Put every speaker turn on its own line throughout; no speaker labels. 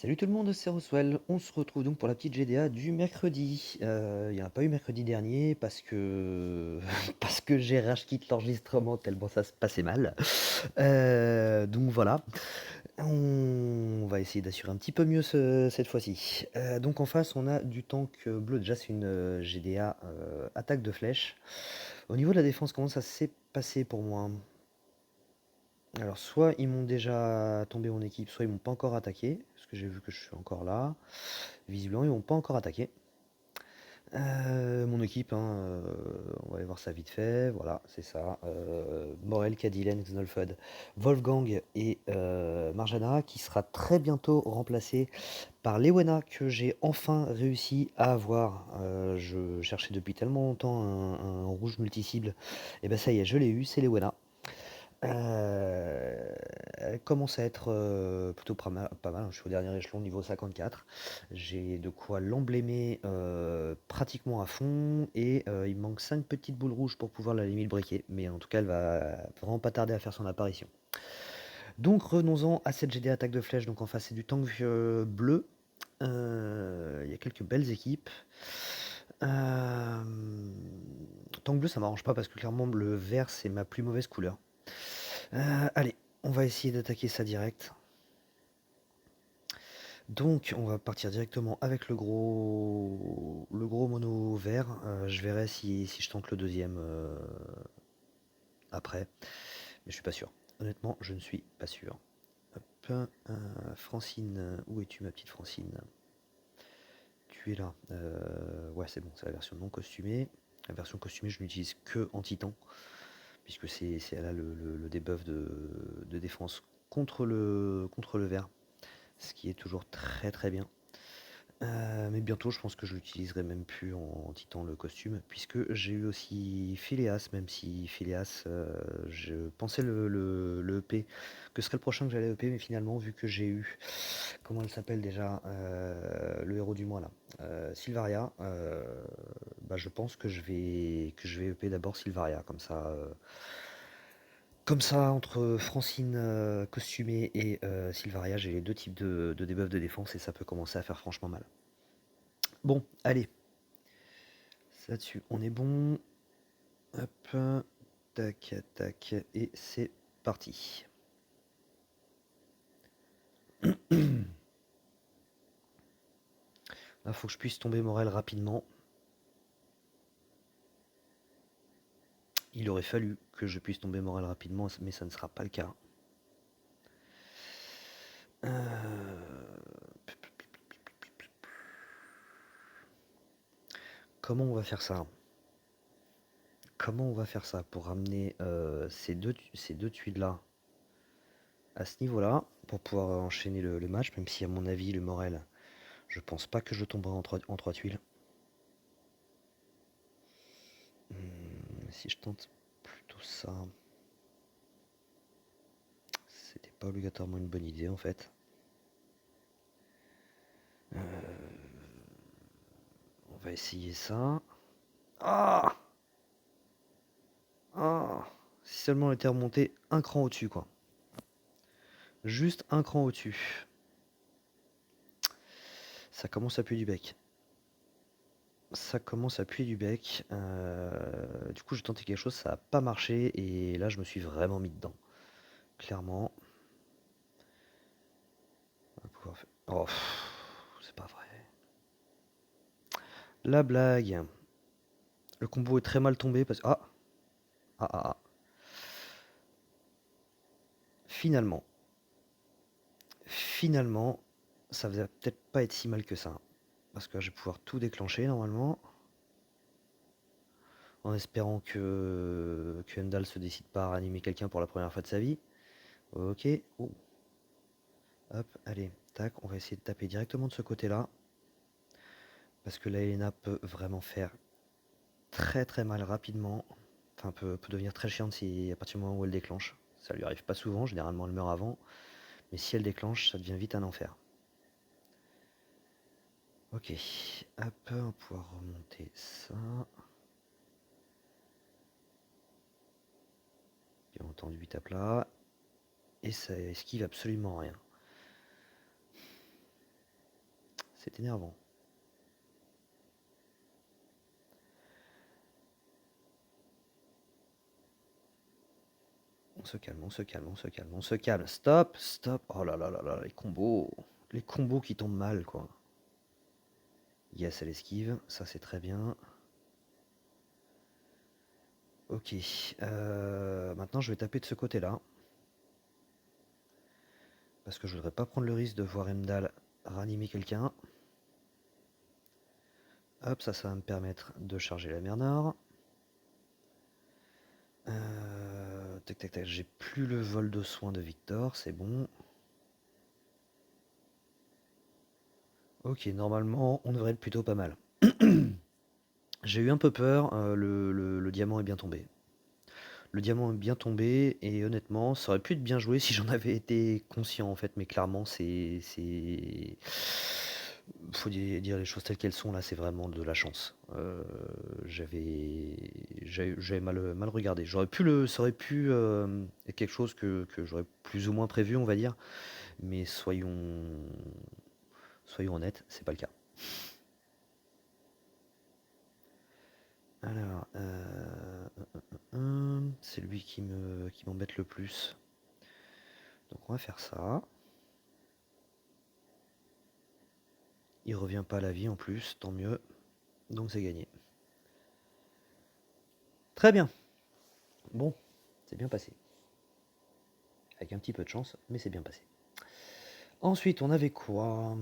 Salut tout le monde, c'est Roswell. On se retrouve donc pour la petite GDA du mercredi. Il n'y en a pas eu mercredi dernier parce que parce que j'ai rage quitte l'enregistrement tellement ça se passait mal. Donc voilà, on va essayer d'assurer un petit peu mieux cette fois-ci. Donc en face, on a du tank bleu. Déjà, c'est une GDA attaque de flèche. Au niveau de la défense, comment ça s'est passé pour moi? Alors, soit ils m'ont déjà tombé mon équipe, soit ils m'ont pas encore attaqué, parce que j'ai vu que je suis encore là. Visiblement, ils m'ont pas encore attaqué. Mon équipe, hein, on va aller voir ça vite fait. Voilà, c'est ça. Morel, Cadilen, Xnolfud, Wolfgang et Marjana, qui sera très bientôt remplacé par Lewena, que j'ai enfin réussi à avoir. Je cherchais depuis tellement longtemps un rouge multi-cible. Et ben ça y est, je l'ai eu, c'est Lewena. Elle commence à être, plutôt pas mal, hein. Je suis au dernier échelon, niveau 54. J'ai de quoi l'emblémer, pratiquement à fond et il me manque 5 petites boules rouges pour pouvoir la limite breaker, mais en tout cas, elle va vraiment pas tarder à faire son apparition. Donc revenons-en à cette GD attaque de flèche. Donc en face, c'est du tank, bleu. Il y a quelques belles équipes. Tank bleu, ça m'arrange pas parce que clairement le vert, c'est ma plus mauvaise couleur. Allez, on va essayer d'attaquer ça direct. Donc, on va partir directement avec le gros mono vert. Je verrai si je tente le deuxième après, mais je suis pas sûr. Honnêtement, je ne suis pas sûr. Hop, Francine, où es-tu, ma petite Francine? Tu es là. Ouais, c'est bon, c'est la version non costumée. La version costumée, je n'utilise que en titan, puisque elle a le debuff de défense contre le vert, ce qui est toujours très très bien. Mais bientôt, je pense que je l'utiliserai même plus en titan le costume, puisque j'ai eu aussi Phileas, même si Phileas, je pensais le EP, que ce serait le prochain que j'allais EP, mais finalement, vu que j'ai eu, comment elle s'appelle déjà, le héros du mois là, Sylvaria, bah, je pense que je vais EP d'abord Sylvaria, comme ça, entre Francine costumée et Sylvaria, j'ai les deux types de debuff de défense et ça peut commencer à faire franchement mal. Bon, allez, ça dessus, on est bon. Hop, tac, tac, et c'est parti. Là, faut que je puisse tomber Morel rapidement. Il aurait fallu que je puisse tomber Morel rapidement, mais ça ne sera pas le cas. Comment on va faire ça? Comment on va faire ça pour ramener ces deux tuiles-là à ce niveau-là, pour pouvoir enchaîner le match, même si à mon avis, le Morel, je pense pas que je tomberai en trois tuiles. Si je tente plutôt ça, c'était pas obligatoirement une bonne idée en fait. On va essayer ça. Ah, ah, si seulement on était remonté un cran au-dessus, quoi. Juste un cran au-dessus. Ça commence à puer du bec. Ça commence à puer du bec. Du coup, j'ai tenté quelque chose, ça n'a pas marché. Et là, je me suis vraiment mis dedans. Clairement. On va pouvoir faire... Oh, c'est pas vrai. La blague. Le combo est très mal tombé parce que... Ah, ah, ah, ah. Finalement. Finalement, ça va peut-être pas être si mal que ça. Parce que là, je vais pouvoir tout déclencher normalement. En espérant que Heimdall se décide pas à ranimer quelqu'un pour la première fois de sa vie. Ok. Oh. Hop, allez, tac, on va essayer de taper directement de ce côté-là. Parce que la Helena peut vraiment faire très très mal rapidement. Enfin, peut devenir très chiante si, à partir du moment où elle déclenche. Ça lui arrive pas souvent, généralement elle meurt avant. Mais si elle déclenche, ça devient vite un enfer. Ok, hop, on va pouvoir remonter ça. Bien entendu, il tape là. Et ça esquive absolument rien. C'est énervant. On se calme, on se calme, on se calme, on se calme. Stop, stop. Oh là là là là, les combos. Les combos qui tombent mal, quoi. Yes, elle esquive. Ça, c'est très bien. Ok. Maintenant, je vais taper de ce côté-là. Parce que je voudrais pas prendre le risque de voir Emdal ranimer quelqu'un. Hop, ça va me permettre de charger la mer Nord. Tac, tac, tac. J'ai plus le vol de soins de Victor, c'est bon. Ok, normalement, on devrait être plutôt pas mal. J'ai eu un peu peur, le diamant est bien tombé. Le diamant est bien tombé, et honnêtement, ça aurait pu être bien joué si j'en avais été conscient, en fait, mais clairement, faut dire les choses telles qu'elles sont, là, c'est vraiment de la chance. J'avais mal regardé. Ça aurait pu être quelque chose que j'aurais plus ou moins prévu, on va dire, mais soyons honnêtes, c'est pas le cas. Alors, c'est lui qui m'embête le plus. Donc on va faire ça. Il revient pas à la vie en plus, tant mieux. Donc c'est gagné. Très bien. Bon, c'est bien passé. Avec un petit peu de chance, mais c'est bien passé. Ensuite, on avait quoi?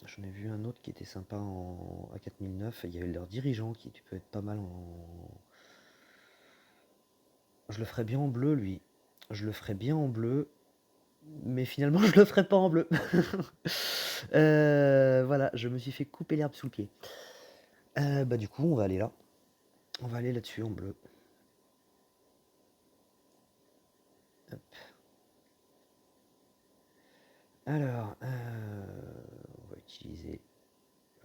J'en ai vu un autre qui était sympa à 4009. Il y avait leur dirigeant qui peut être pas mal en... Je le ferais bien en bleu, lui. Je le ferais bien en bleu. Mais finalement, je le ferai pas en bleu. Voilà, je me suis fait couper l'herbe sous le pied. Bah du coup, on va aller là. On va aller là-dessus en bleu. Hop. Alors, on va utiliser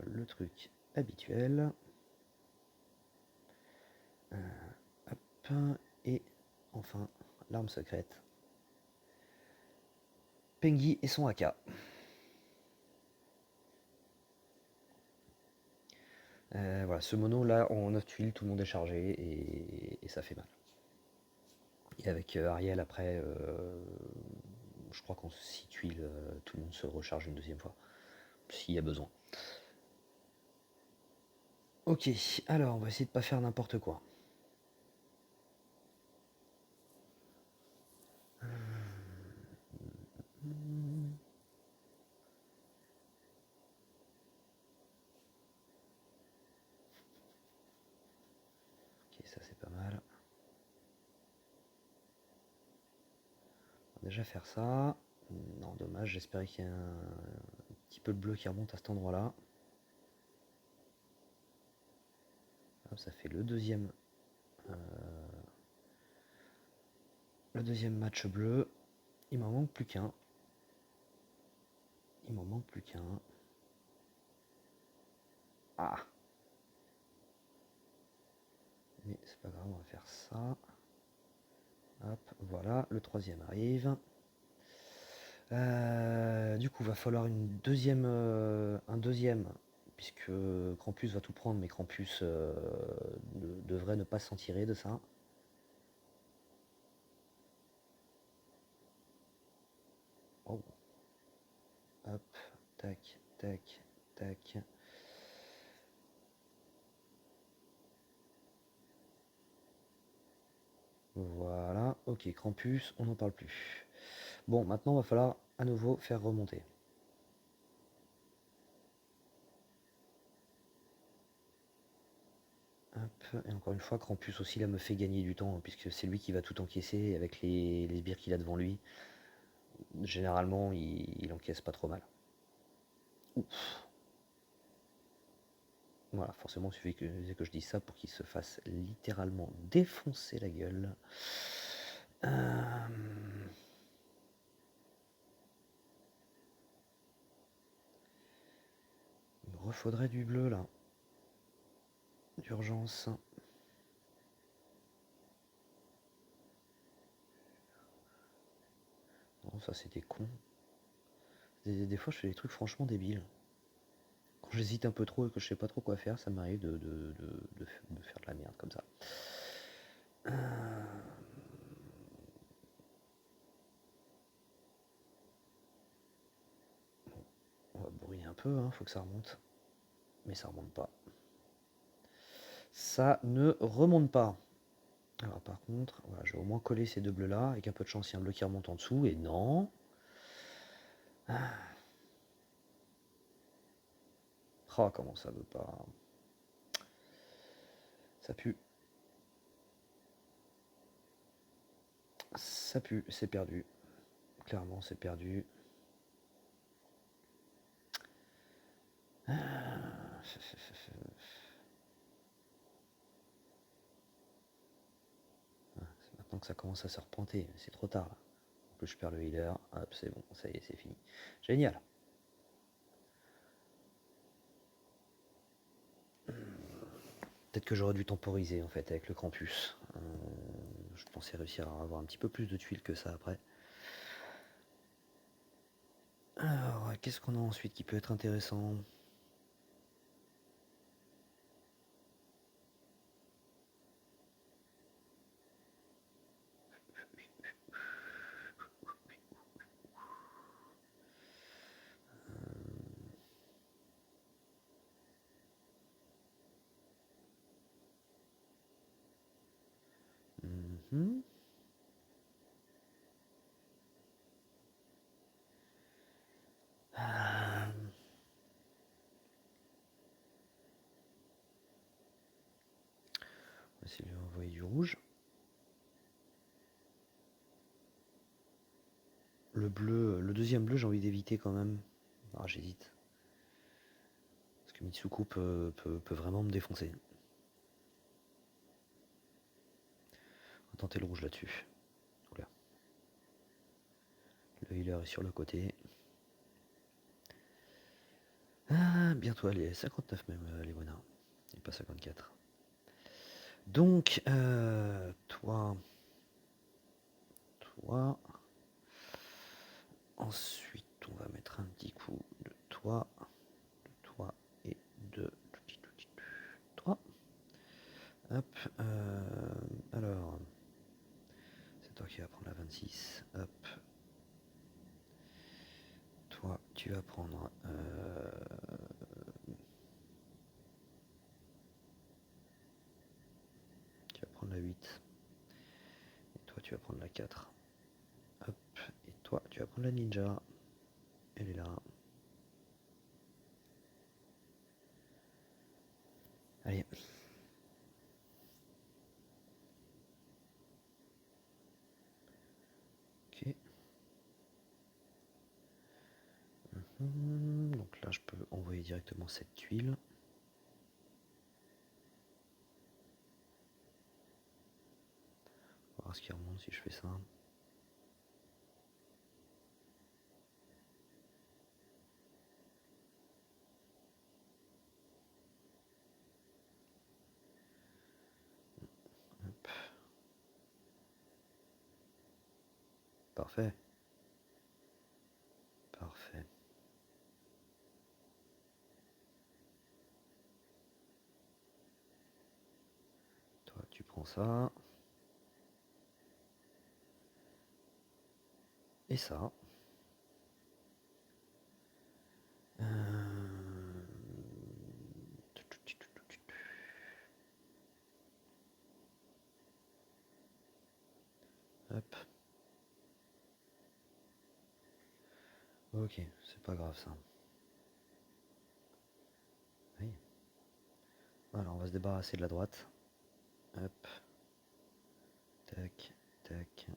le truc habituel. Hop. Et enfin, l'arme secrète. Pengui et son AK. Voilà, ce mono là en 9 tuiles, tout le monde est chargé et ça fait mal. Et avec Ariel après, je crois qu'en 6 tuiles, tout le monde se recharge une deuxième fois, s'il y a besoin. Ok, alors on va essayer de pas faire n'importe quoi. Ok, ça c'est pas mal. On va déjà faire ça. Non, dommage, j'espérais qu'il y ait un petit peu de bleu qui remonte à cet endroit-là. Ça fait le deuxième match bleu. Il m'en manque plus qu'un. Il m'en manque plus qu'un. Ah. Mais c'est pas grave, on va faire ça. Hop, voilà, le troisième arrive. Du coup, va falloir un deuxième, puisque Krampus va tout prendre, mais Krampus devrait ne pas s'en tirer de ça. Oh. Hop, tac, tac, tac. Voilà, ok, Krampus, on n'en parle plus. Bon, maintenant, il va falloir à nouveau faire remonter. Hop, et encore une fois, Krampus aussi là me fait gagner du temps, puisque c'est lui qui va tout encaisser avec les sbires qu'il a devant lui. Généralement, il encaisse pas trop mal. Ouf. Voilà, forcément, il suffit que je dise ça pour qu'il se fasse littéralement défoncer la gueule. Il me refaudrait du bleu là. D'urgence. Non, ça c'était con. Des fois, je fais des trucs franchement débiles. Quand j'hésite un peu trop et que je sais pas trop quoi faire, ça m'arrive de faire de la merde comme ça. Euh, On va bourriner un peu, hein, faut que ça remonte. Mais ça remonte pas. Ça ne remonte pas. Alors par contre, voilà, je vais au moins coller ces deux bleus là, avec un peu de chance, il y a un bleu qui remonte en dessous, et non. Oh, comment ça veut pas. Ça pue. Ça pue, c'est perdu. Clairement, c'est perdu. C'est maintenant que ça commence à se repointer, c'est trop tard là. En plus, je perds le healer. Hop, c'est bon, ça y est, c'est fini. Génial. Peut-être que j'aurais dû temporiser en fait avec le Krampus. Je pensais réussir à avoir un petit peu plus de tuiles que ça après. Alors, qu'est-ce qu'on a ensuite qui peut être intéressant? Mhm. Ah, on va essayer de lui envoyer du rouge. Le bleu, le deuxième bleu, j'ai envie d'éviter quand même. Ah, j'hésite. Parce que Mitsuko peut vraiment me défoncer. On va tenter le rouge là-dessus. Oula. Le healer est sur le côté. Ah, bientôt, allez, 59 même, les Léona. Et pas 54. Donc, toi. Ensuite, on va mettre un petit coup de toi et de toi. Hop. Alors, c'est toi qui vas prendre la 26. Hop. Toi, tu vas prendre. Tu vas prendre la 8. Et toi, tu vas prendre la 4. Hop. Et toi, tu vas prendre la ninja. Elle est là. Allez. Ok. Donc là, je peux envoyer directement cette tuile. On va voir ce qui remonte si je fais ça. Hop. Parfait. Parfait. Toi, tu prends ça. Et ça. Hop. Ok, c'est pas grave ça. Oui. Voilà, on va se débarrasser de la droite. Hop. Tac, tac.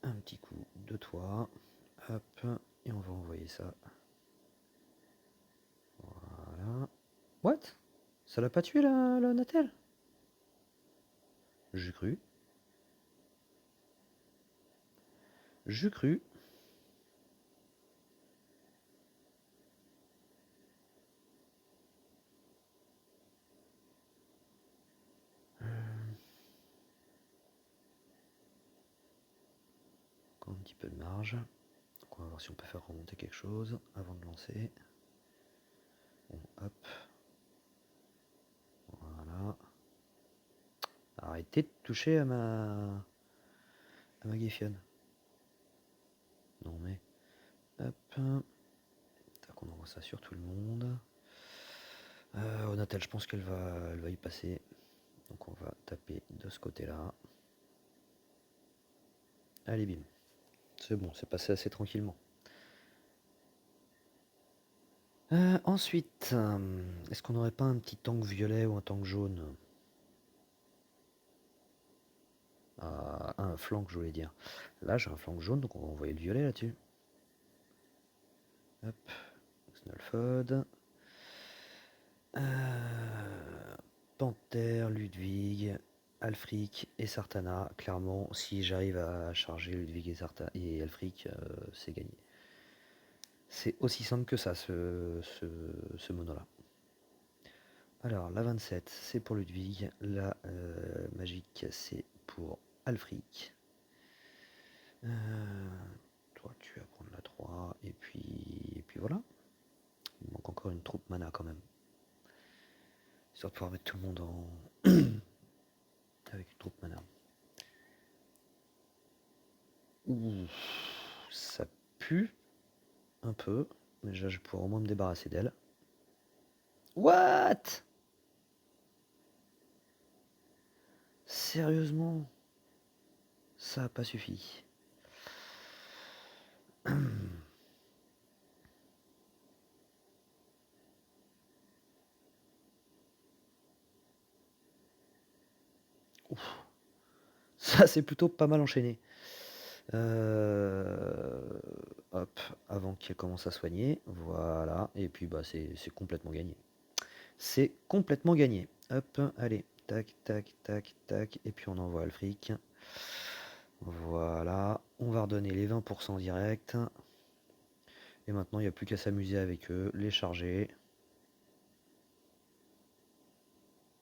Un petit coup de toi. Hop. Et on va envoyer ça. Voilà. What? Ça l'a pas tué la Natel? J'ai cru. J'ai cru. petit peu de marge. Donc on va voir si on peut faire remonter quelque chose avant de lancer. Bon, hop. Voilà. Arrêtez de toucher à ma guéfionne. Non mais. Hop. Tac, on envoie ça sur tout le monde. Onatel, je pense qu'elle va y passer. Donc on va taper de ce côté-là. Allez, bim. C'est bon, c'est passé assez tranquillement. Ensuite, est-ce qu'on n'aurait pas un petit tank violet ou un tank jaune? Un flanc, je voulais dire. Là, j'ai un flanc jaune, donc on va envoyer le violet là-dessus. Hop, Snowfod. Panthère, Ludwig, Alfric et Sartana. Clairement, si j'arrive à charger Ludwig et Alfric, c'est gagné. C'est aussi simple que ça, ce mono-là. Alors, la 27, c'est pour Ludwig. La magique, c'est pour Alfric. Toi, tu vas prendre la 3. Et puis voilà. Il manque encore une troupe mana quand même. Histoire de pouvoir mettre tout le monde en... avec une troupe mana. Ouh, ça pue un peu. Mais déjà, je pourrais au moins me débarrasser d'elle. What? Sérieusement? Ça n'a pas suffi. Ouf. Ça, c'est plutôt pas mal enchaîné. Hop, avant qu'elle commence à soigner. Voilà. Et puis, bah, c'est complètement gagné. C'est complètement gagné. Hop, allez. Tac, tac, tac, tac. Et puis, on envoie le fric. Voilà. On va redonner les 20% direct. Et maintenant, il n'y a plus qu'à s'amuser avec eux. Les charger.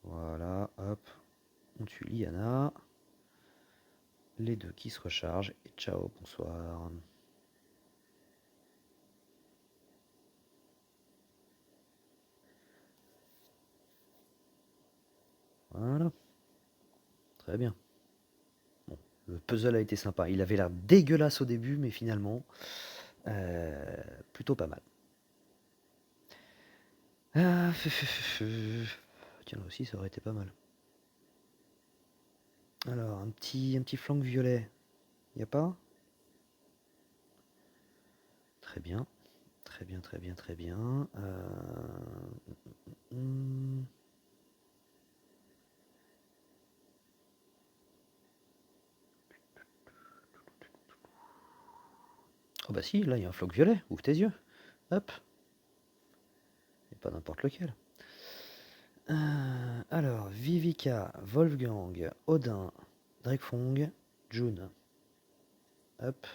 Voilà. Hop. On tue Liana. Les deux qui se rechargent. Et ciao, bonsoir. Voilà. Très bien. Bon, le puzzle a été sympa. Il avait l'air dégueulasse au début, mais finalement, plutôt pas mal. Tiens, là aussi, ça aurait été pas mal. Alors, un petit flanc violet. Y a pas? Très bien. Très bien, très bien, très bien. Oh bah si, là, il y a un flanc violet. Ouvre tes yeux. Hop. Et pas n'importe lequel. Alors, Vivica, Wolfgang, Odin, Drakefong, June. Hop.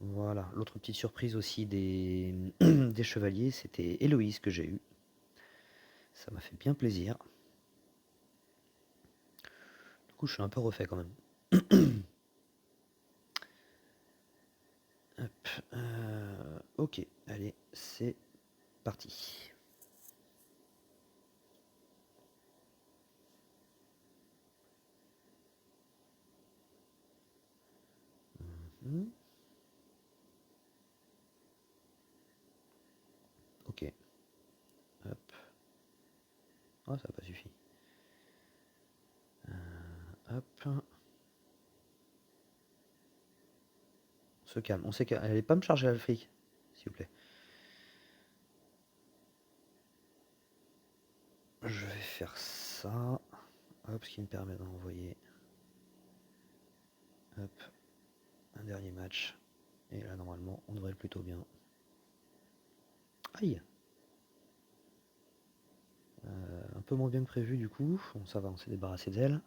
Voilà. L'autre petite surprise aussi des, des chevaliers, c'était Héloïse que j'ai eu. Ça m'a fait bien plaisir. Du coup, je suis un peu refait quand même. Hop. Ok, allez, c'est parti. Ok. Hop. Oh, ça n'a pas suffi. Hop. On se calme. On sait qu'elle n'allait pas me charger à l'Afrique, s'il vous plaît. Je vais faire ça. Hop, ce qui me permet d'envoyer. Hop. Un dernier match. Et là, normalement, on devrait être plutôt bien. Aïe! Un peu moins bien que prévu, du coup. Bon, ça va, on s'est débarrassé d'elle.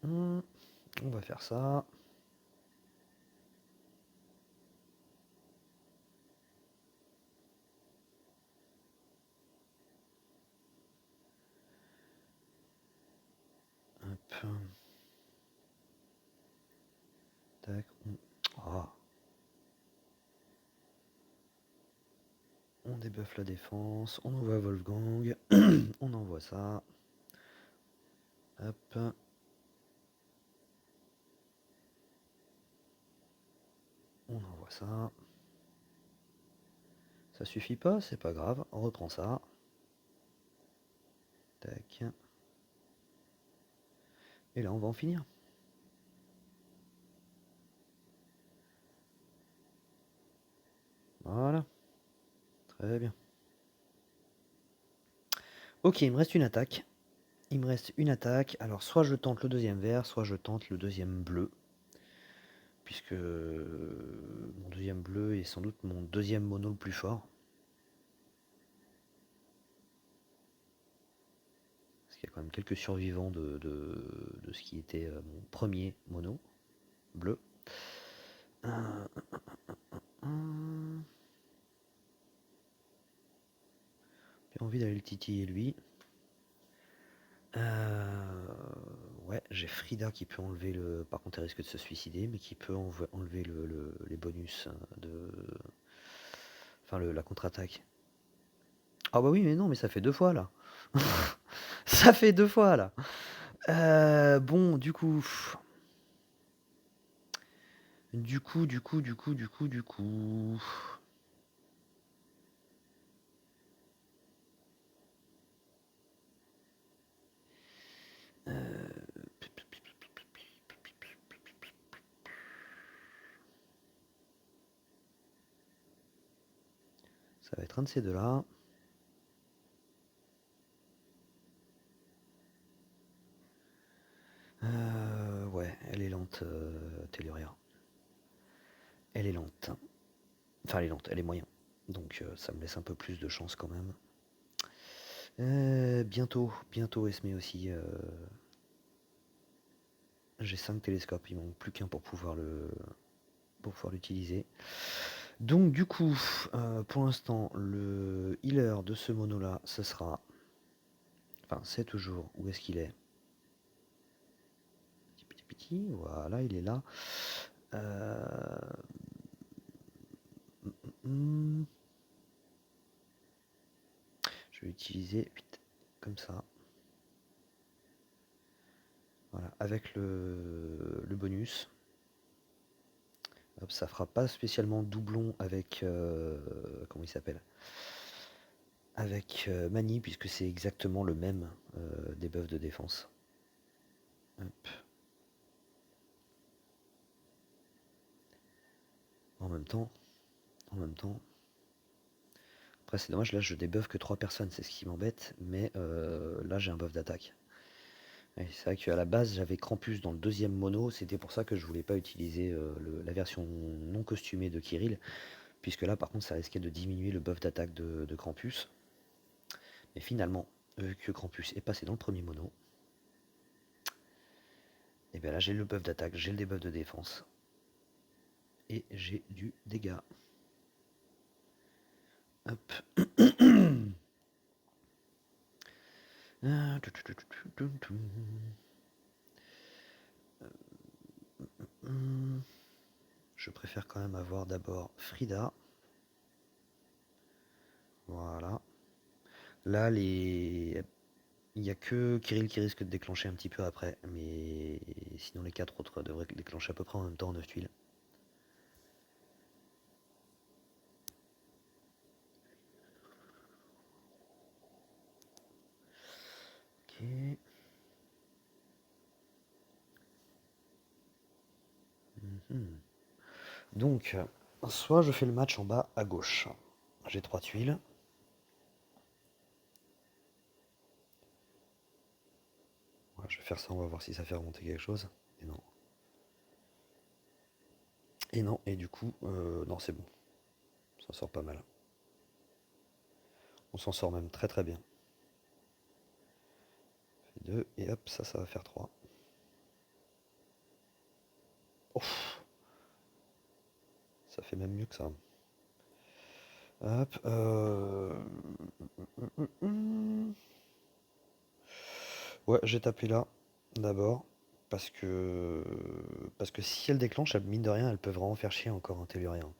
On va faire ça. Hop. débuffe la défense, on envoie Wolfgang, on envoie ça. Hop. On envoie ça. Ça suffit pas, c'est pas grave, on reprend ça. Tac. Et là, on va en finir. Voilà. Très bien. Ok, il me reste une attaque. Il me reste une attaque. Alors, soit je tente le deuxième vert, soit je tente le deuxième bleu. Puisque mon deuxième bleu est sans doute mon deuxième mono le plus fort. Parce qu'il y a quand même quelques survivants de ce qui était mon premier mono bleu. J'ai envie d'aller le titiller lui. Ouais, j'ai Frida qui peut enlever le. Par contre, elle risque de se suicider, mais qui peut enlever les bonus de. Enfin, la contre-attaque. Ah bah oui, mais non, mais ça fait 2 fois là. Ça fait 2 fois là. Bon, du coup. Du coup. Ça va être un de ces deux-là. Ouais, elle est lente, Telluria. Elle est lente. Enfin, elle est lente, elle est moyen. Donc ça me laisse un peu plus de chance quand même. Bientôt Esme aussi. J'ai 5 télescopes, il manque plus qu'un pour pouvoir l'utiliser. Donc du coup, pour l'instant, le healer de ce mono là, ce sera. Enfin, c'est toujours. Où est-ce qu'il est, petit, voilà, il est là. Je vais utiliser comme ça. Voilà, avec le bonus. Hop, ça fera pas spécialement doublon avec comment il s'appelle, avec Mani, puisque c'est exactement le même debuff de défense. Hop. En même temps. Après c'est dommage, là je débuff que 3 personnes, c'est ce qui m'embête, mais là j'ai un buff d'attaque. C'est vrai qu'à la base j'avais Krampus dans le deuxième mono, c'était pour ça que je voulais pas utiliser la version non costumée de Kirill, puisque là par contre ça risquait de diminuer le buff d'attaque de Krampus. Mais finalement, vu que Krampus est passé dans le premier mono, et bien là j'ai le buff d'attaque, j'ai le debuff de défense, et j'ai du dégât. Hop. Je préfère quand même avoir d'abord Frida. Voilà. Là, il n'y a que Kirill qui risque de déclencher un petit peu après, mais sinon les 4 autres devraient déclencher à peu près en même temps en 9 tuiles. Ok. Donc, soit je fais le match en bas à gauche. J'ai 3 tuiles. Ouais, je vais faire ça, on va voir si ça fait remonter quelque chose. Et non. Et non, et du coup, non, c'est bon. Ça sort pas mal. On s'en sort même très très bien. 2, et hop, ça va faire 3. Ouf. Ça fait même mieux que ça. Hop. Ouais, j'ai tapé là, d'abord. Parce que si elle déclenche, mine de rien, elle peut vraiment faire chier encore un Tellurien.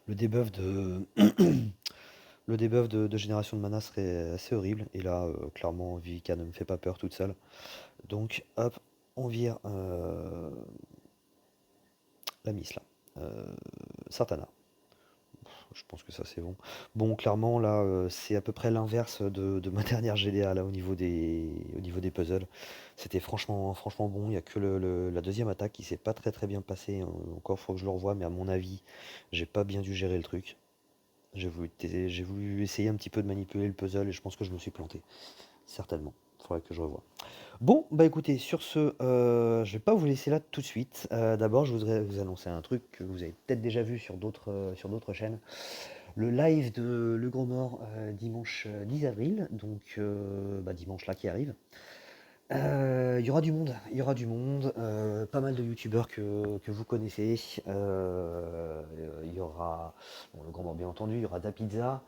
Le debuff Le debuff de génération de mana serait assez horrible. Et là, clairement, Vivica ne me fait pas peur toute seule. Donc, hop, on vire la miss là. Sartana. Je pense que ça c'est bon. Bon, clairement là, c'est à peu près l'inverse de ma dernière GDA là au niveau des puzzles. C'était franchement bon. Il n'y a que la deuxième attaque qui s'est pas très bien passée. Encore faut que je le revoie, mais à mon avis, j'ai pas bien dû gérer le truc. J'ai voulu essayer un petit peu de manipuler le puzzle et je pense que je me suis planté. Certainement. Faudrait que je revoie. Bon, bah écoutez, sur ce, je vais pas vous laisser là tout de suite. D'abord, je voudrais vous annoncer un truc que vous avez peut-être déjà vu sur d'autres chaînes. Le live de Le Gros Mort dimanche 10 avril, donc bah, dimanche là qui arrive. Il y aura du monde, il y aura du monde, pas mal de youtubeurs que vous connaissez. Il y aura, bon, Le Grand Mort bien entendu, il y aura Da Pizza,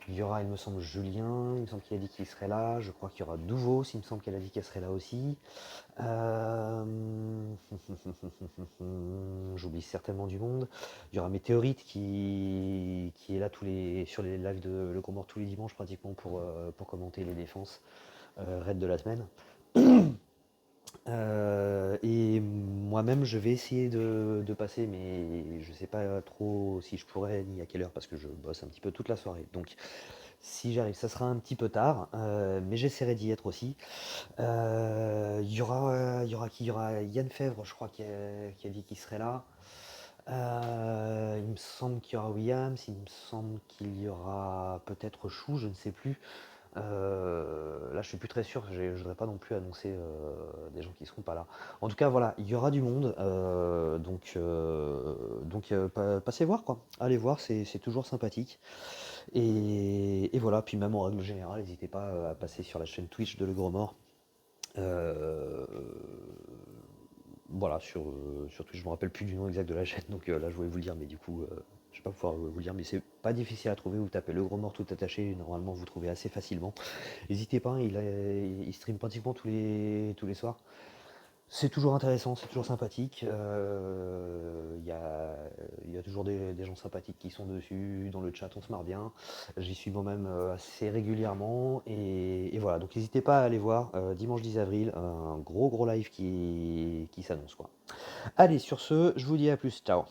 il y aura, il me semble, Julien, il me semble qu'il a dit qu'il serait là, je crois qu'il y aura Douvos, il me semble qu'elle a dit qu'elle serait là aussi. Euh, J'oublie certainement du monde. Il y aura Météorite qui est là sur les lives de Le Grand Mort tous les dimanches pratiquement pour commenter les défenses raid de la semaine. Et moi-même, je vais essayer de passer, mais je sais pas trop si je pourrais ni à quelle heure parce que je bosse un petit peu toute la soirée. Donc, si j'arrive, ça sera un petit peu tard, mais j'essaierai d'y être aussi. Il y aura qui? Il y aura Yann Fèvre, je crois, qui a dit qu'il serait là. Il me semble qu'il y aura Williams, il me semble qu'il y aura peut-être Chou, je ne sais plus. Là, je suis plus très sûr, je voudrais pas non plus annoncer des gens qui seront pas là. En tout cas, voilà, il y aura du monde, passez voir quoi. Allez voir, c'est toujours sympathique. Et voilà, puis même en règle générale, n'hésitez pas à passer sur la chaîne Twitch de Le Gros Mort. Euh, voilà, sur Twitch, je me rappelle plus du nom exact de la chaîne, donc là je voulais vous le dire, mais du coup, je vais pas pouvoir vous le dire, mais c'est pas difficile à trouver. Vous tapez Le Gros Mort tout attaché, normalement vous trouvez assez facilement. N'hésitez pas, il stream pratiquement tous les soirs. C'est toujours intéressant, c'est toujours sympathique. Il y a toujours des gens sympathiques qui sont dessus. Dans le chat, on se marre bien. J'y suis moi-même assez régulièrement. Et voilà, donc n'hésitez pas à aller voir dimanche 10 avril, un gros live qui s'annonce quoi. Allez, sur ce, je vous dis à plus. Ciao.